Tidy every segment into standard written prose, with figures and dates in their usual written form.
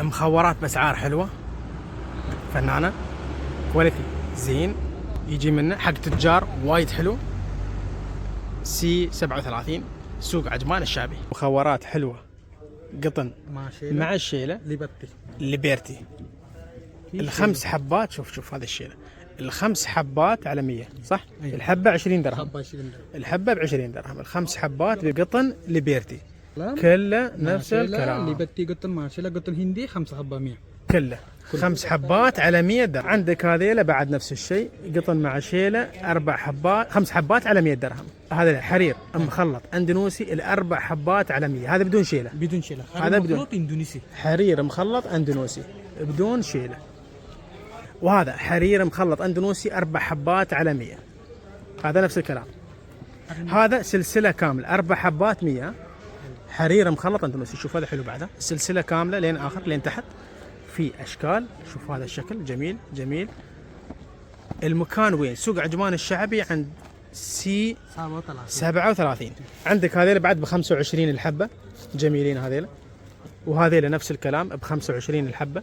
مخورات باسعار حلوه فنانه، كواليتي زين، يجي منه حق تجار وايد حلو. سي 37 سوق عجمان الشعبي. مخورات حلوه قطن مع الشيله ليبرتي. الخمس حبات، شوف هذا الشيله، الخمس حبات على 100 صح؟ أيه. الحبه 20 درهم. الحبه ب 20 درهم. الخمس حبات بقطن ليبرتي كله نفس الكلام. ليبرتي قطن مع شيله قطن هندي 5 حبه 100 كله خمس حبات على 100 درهم. عندك هذيله بعد نفس الشيء، قطن مع شيله 4 حبات 5 حبات على 100 درهم. هذا حرير مخلط اندونوسي الاربع حبات على 100. هذا بدون شيله. هذا بدون اندونيسي. حرير مخلط اندونوسي بدون شيله. وهذا حرير مخلط اندونوسي 4 حبات على 100. هذا نفس الكلام. هذا سلسله كامله 4 حبات 100 حرير مخلط اندونوسي. شوف هذا حلو بعده، السلسله كامله لين اخر لين تحت في اشكال. شوف هذا الشكل جميل جميل. المكان وين؟ سوق عجمان الشعبي عند سي 37. عندك هذيل بعد ب 25 الحبه، جميلين هذيل. وهذيل نفس الكلام ب 25 الحبه.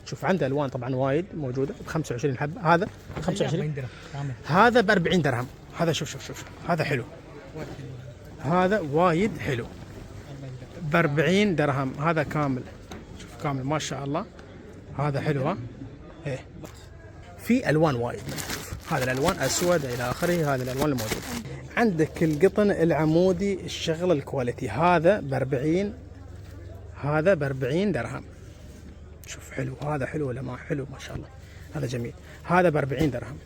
شوف عنده الوان طبعا وايد موجوده ب 25 الحبه. هذا ب 25 هذا ب 40 درهم. هذا شوف هذا حلو، هذا وايد حلو ب 40 درهم. هذا كامل، شوف كامل ما شاء الله. هذا حلو ها. ايه في الوان وايد. شوف هذا الالوان اسود الى اخره. هذا الالوان الموجوده. عندك القطن العمودي الشغل الكواليتي، هذا ب 40. هذا ب 40 درهم. شوف حلو، هذا حلو ولا ما حلو؟ ما شاء الله هذا جميل. هذا ب 40 درهم.